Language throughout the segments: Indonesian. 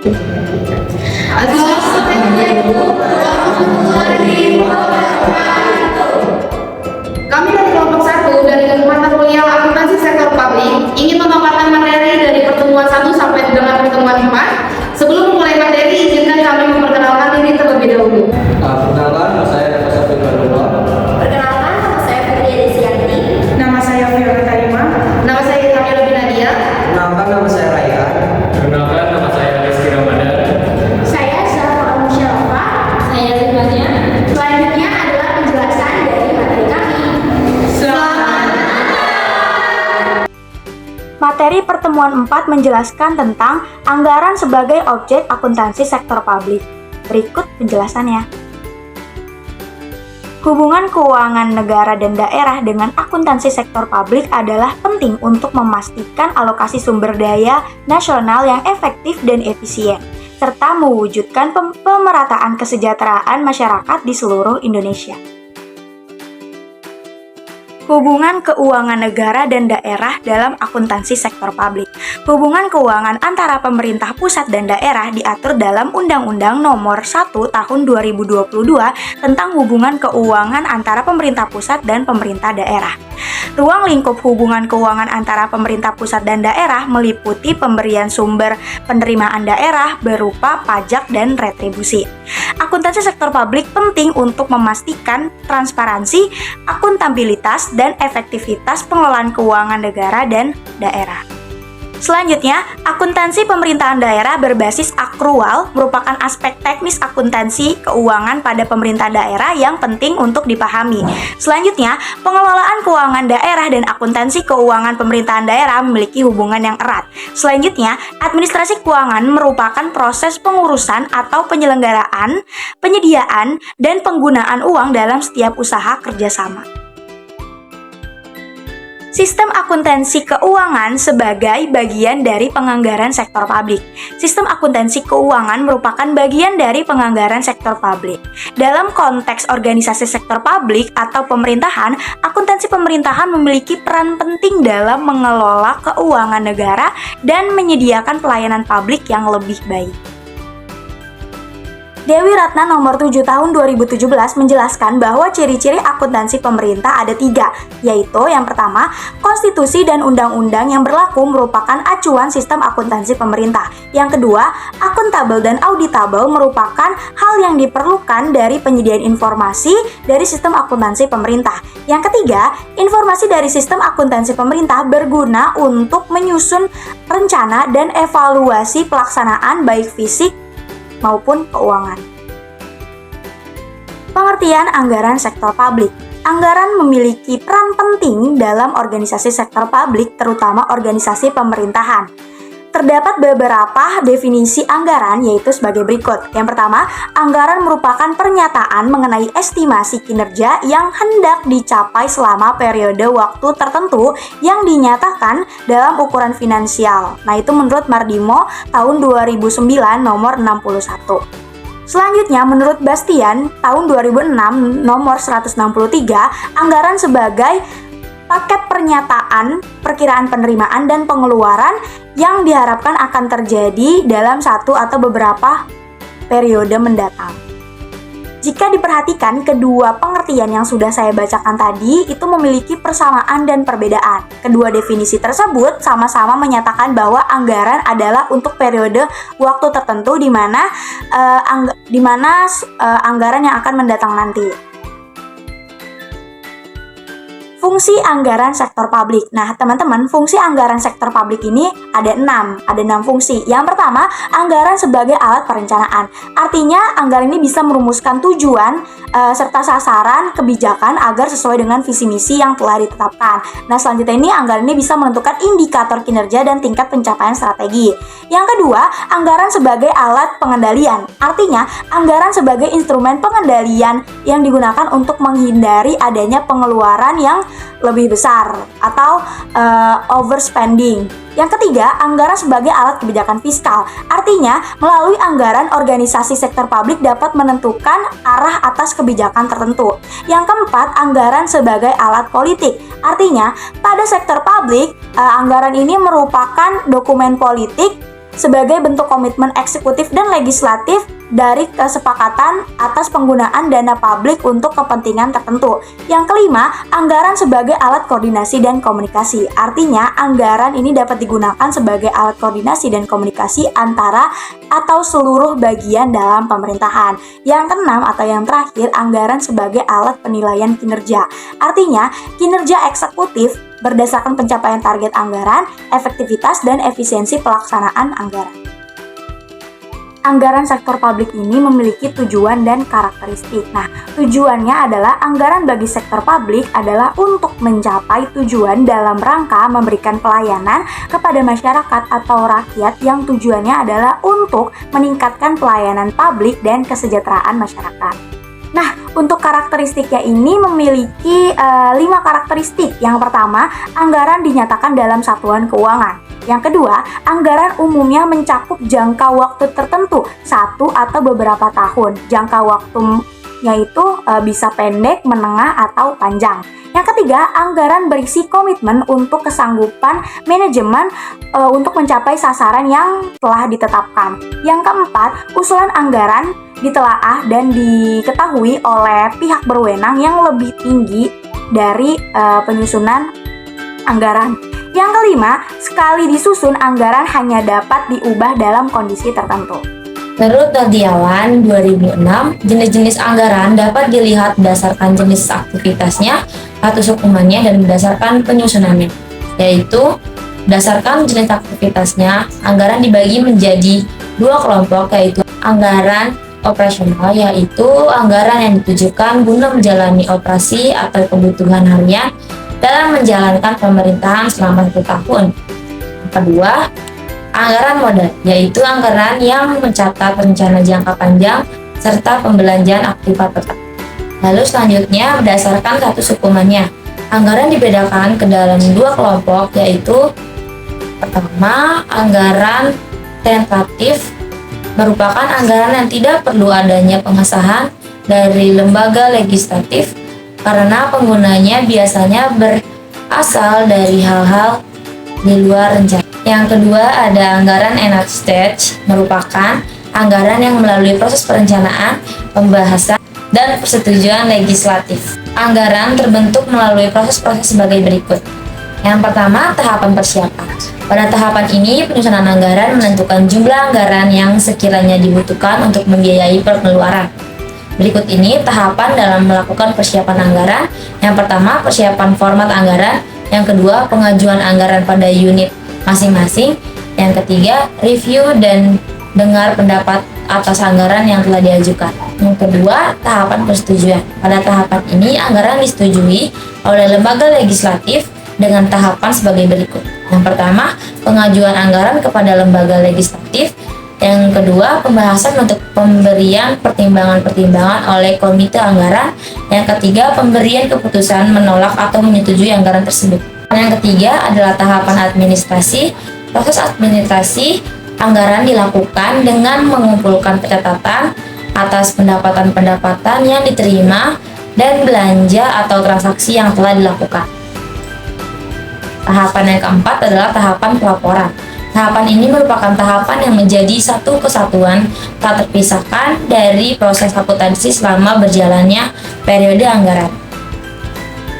Assalamualaikum warahmatullahi wabarakatuh. Kami dari kelompok 1 dari mata kuliah akuntansi sektor publik ingin memaparkan materi dari pertemuan 1 sampai dengan pertemuan 4. Sebelum memulai materi, izinkan kami memperkenalkan diri terlebih dahulu. Perkenalkan, nama saya Dr. Safir Badullah. Perkenalkan, nama saya Putri Desianti. Nama saya Fiona Karima. Nama saya Kamila Binadia. Perkenalkan, nama saya Raihan. Perkenalkan, nama saya Rizky Ramadan. Saya Zahra Musyafa. Saya Zimanya. Selanjutnya adalah penjelasan dari materi kami. Materi pertemuan 4 menjelaskan tentang anggaran sebagai objek akuntansi sektor publik. Berikut penjelasannya. Hubungan keuangan negara dan daerah dengan akuntansi sektor publik adalah penting untuk memastikan alokasi sumber daya nasional yang efektif dan efisien, serta mewujudkan pemerataan kesejahteraan masyarakat di seluruh Indonesia. Hubungan keuangan negara dan daerah dalam akuntansi sektor publik. Hubungan keuangan antara pemerintah pusat dan daerah diatur dalam Undang-Undang Nomor 1 Tahun 2022 tentang hubungan keuangan antara pemerintah pusat dan pemerintah daerah. Ruang lingkup hubungan keuangan antara pemerintah pusat dan daerah meliputi pemberian sumber penerimaan daerah berupa pajak dan retribusi. Akuntansi sektor publik penting untuk memastikan transparansi, akuntabilitas, dan efektivitas pengelolaan keuangan negara dan daerah. Selanjutnya, akuntansi pemerintahan daerah berbasis akrual merupakan aspek teknis akuntansi keuangan pada pemerintah daerah yang penting untuk dipahami. Selanjutnya, pengelolaan keuangan daerah dan akuntansi keuangan pemerintahan daerah memiliki hubungan yang erat. Selanjutnya, administrasi keuangan merupakan proses pengurusan atau penyelenggaraan, penyediaan, dan penggunaan uang dalam setiap usaha kerjasama. Sistem akuntansi keuangan sebagai bagian dari penganggaran sektor publik. Sistem akuntansi keuangan merupakan bagian dari penganggaran sektor publik. Dalam konteks organisasi sektor publik atau pemerintahan, akuntansi pemerintahan memiliki peran penting dalam mengelola keuangan negara dan menyediakan pelayanan publik yang lebih baik. Dewi Ratna nomor 7 tahun 2017 menjelaskan bahwa ciri-ciri akuntansi pemerintah ada 3, yaitu yang pertama, konstitusi dan undang-undang yang berlaku merupakan acuan sistem akuntansi pemerintah. Yang kedua, akuntabel dan auditabel merupakan hal yang diperlukan dari penyediaan informasi dari sistem akuntansi pemerintah. Yang ketiga, informasi dari sistem akuntansi pemerintah berguna untuk menyusun rencana dan evaluasi pelaksanaan baik fisik maupun keuangan. Pengertian anggaran sektor publik. Anggaran memiliki peran penting dalam organisasi sektor publik, terutama organisasi pemerintahan. Terdapat beberapa definisi anggaran, yaitu sebagai berikut. Yang pertama, anggaran merupakan pernyataan mengenai estimasi kinerja yang hendak dicapai selama periode waktu tertentu yang dinyatakan dalam ukuran finansial. Nah, itu menurut Mardimo tahun 2009 nomor 61. Selanjutnya, menurut Bastian tahun 2006 nomor 163, anggaran sebagai paket pernyataan, perkiraan penerimaan dan pengeluaran yang diharapkan akan terjadi dalam satu atau beberapa periode mendatang. Jika diperhatikan, kedua pengertian yang sudah saya bacakan tadi itu memiliki persamaan dan perbedaan. Kedua definisi tersebut sama-sama menyatakan bahwa anggaran adalah untuk periode waktu tertentu di mana anggaran yang akan mendatang nanti. Fungsi anggaran sektor publik. Nah, teman-teman, fungsi anggaran sektor publik ini ada 6 fungsi. Yang pertama, anggaran sebagai alat perencanaan. Artinya, anggaran ini bisa merumuskan tujuan serta sasaran kebijakan agar sesuai dengan visi misi yang telah ditetapkan. Nah, selanjutnya ini anggaran ini bisa menentukan indikator kinerja dan tingkat pencapaian strategi. Yang kedua, anggaran sebagai alat pengendalian. Artinya, anggaran sebagai instrumen pengendalian yang digunakan untuk menghindari adanya pengeluaran yang lebih besar atau overspending. Yang ketiga, anggaran sebagai alat kebijakan fiskal. Artinya, melalui anggaran organisasi sektor publik dapat menentukan arah atas kebijakan tertentu. Yang keempat, anggaran sebagai alat politik. Artinya, pada sektor publik, anggaran ini merupakan dokumen politik sebagai bentuk komitmen eksekutif dan legislatif dari kesepakatan atas penggunaan dana publik untuk kepentingan tertentu. Yang kelima, anggaran sebagai alat koordinasi dan komunikasi. Artinya, anggaran ini dapat digunakan sebagai alat koordinasi dan komunikasi antara atau seluruh bagian dalam pemerintahan. Yang keenam atau yang terakhir, anggaran sebagai alat penilaian kinerja. Artinya, kinerja eksekutif berdasarkan pencapaian target anggaran, efektivitas, dan efisiensi pelaksanaan anggaran. Anggaran sektor publik ini memiliki tujuan dan karakteristik. Nah, tujuannya adalah anggaran bagi sektor publik adalah untuk mencapai tujuan dalam rangka memberikan pelayanan kepada masyarakat atau rakyat yang tujuannya adalah untuk meningkatkan pelayanan publik dan kesejahteraan masyarakat. Nah, untuk karakteristiknya ini memiliki 5 karakteristik. Yang pertama, anggaran dinyatakan dalam satuan keuangan. Yang kedua, anggaran umumnya mencakup jangka waktu tertentu, 1 atau beberapa tahun. Jangka waktunya itu bisa pendek, menengah, atau panjang. Yang ketiga, anggaran berisi komitmen untuk kesanggupan manajemen untuk mencapai sasaran yang telah ditetapkan. Yang keempat, usulan anggaran ditelaah dan diketahui oleh pihak berwenang yang lebih tinggi dari penyusunan anggaran. Yang kelima, sekali disusun anggaran hanya dapat diubah dalam kondisi tertentu. Menurut Dardiawan 2006, jenis-jenis anggaran dapat dilihat berdasarkan jenis aktivitasnya, status hukumannya, dan berdasarkan penyusunannya. Yaitu, berdasarkan jenis aktivitasnya, anggaran dibagi menjadi 2 kelompok, yaitu anggaran operasional, yaitu anggaran yang ditujukan guna menjalani operasi atau kebutuhan harian dalam menjalankan pemerintahan selama 1 tahun. Yang kedua, anggaran modal, yaitu anggaran yang mencatat rencana jangka panjang serta pembelanjaan aktiva tetap. Lalu selanjutnya, berdasarkan status hukumannya, anggaran dibedakan ke dalam 2 kelompok, yaitu pertama, anggaran tentatif, merupakan anggaran yang tidak perlu adanya pengesahan dari lembaga legislatif karena penggunanya biasanya berasal dari hal-hal di luar rencana. Yang kedua, ada anggaran enact stage, merupakan anggaran yang melalui proses perencanaan, pembahasan, dan persetujuan legislatif. Anggaran terbentuk melalui proses-proses sebagai berikut. Yang pertama, tahapan persiapan. Pada tahapan ini, penyusunan anggaran menentukan jumlah anggaran yang sekiranya dibutuhkan untuk membiayai pengeluaran. Berikut ini tahapan dalam melakukan persiapan anggaran. Yang pertama, persiapan format anggaran. Yang kedua, pengajuan anggaran pada unit masing-masing. Yang ketiga, review dan dengar pendapat atas anggaran yang telah diajukan. Yang kedua, tahapan persetujuan. Pada tahapan ini, anggaran disetujui oleh lembaga legislatif dengan tahapan sebagai berikut. Yang pertama, pengajuan anggaran kepada lembaga legislatif. Yang kedua, pembahasan untuk pemberian pertimbangan-pertimbangan oleh komite anggaran. Yang ketiga, pemberian keputusan menolak atau menyetujui anggaran tersebut. Yang ketiga adalah tahapan administrasi. Proses administrasi anggaran dilakukan dengan mengumpulkan catatan atas pendapatan-pendapatan yang diterima dan belanja atau transaksi yang telah dilakukan. Tahapan yang keempat adalah tahapan pelaporan. Tahapan ini merupakan tahapan yang menjadi satu kesatuan tak terpisahkan dari proses akuntansi selama berjalannya periode anggaran.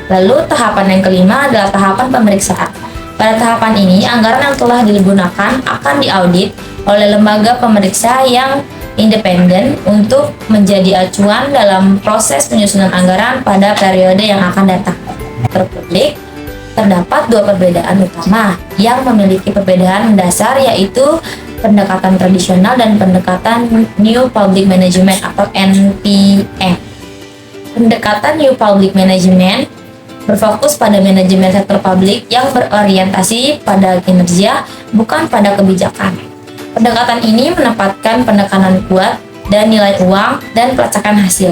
Lalu tahapan yang kelima adalah tahapan pemeriksaan. Pada tahapan ini, anggaran yang telah digunakan akan diaudit oleh lembaga pemeriksa yang independen untuk menjadi acuan dalam proses penyusunan anggaran pada periode yang akan datang. Terpublik, terdapat 2 perbedaan utama yang memiliki perbedaan mendasar, yaitu pendekatan tradisional dan pendekatan New Public Management atau NPM. Pendekatan New Public Management berfokus pada manajemen sektor publik yang berorientasi pada kinerja, bukan pada kebijakan. Pendekatan ini menempatkan penekanan kuat dan nilai uang dan pelacakan hasil.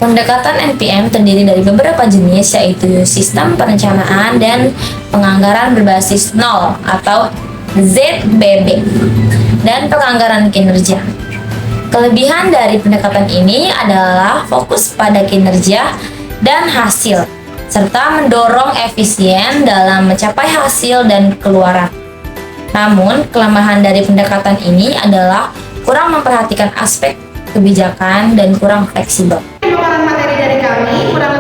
Pendekatan NPM terdiri dari beberapa jenis, yaitu sistem perencanaan dan penganggaran berbasis nol atau ZBB dan penganggaran kinerja. Kelebihan dari pendekatan ini adalah fokus pada kinerja dan hasil, serta mendorong efisien dalam mencapai hasil dan keluaran. Namun, kelemahan dari pendekatan ini adalah kurang memperhatikan aspek kebijakan dan kurang fleksibel. Pemaparan materi dari kami kurang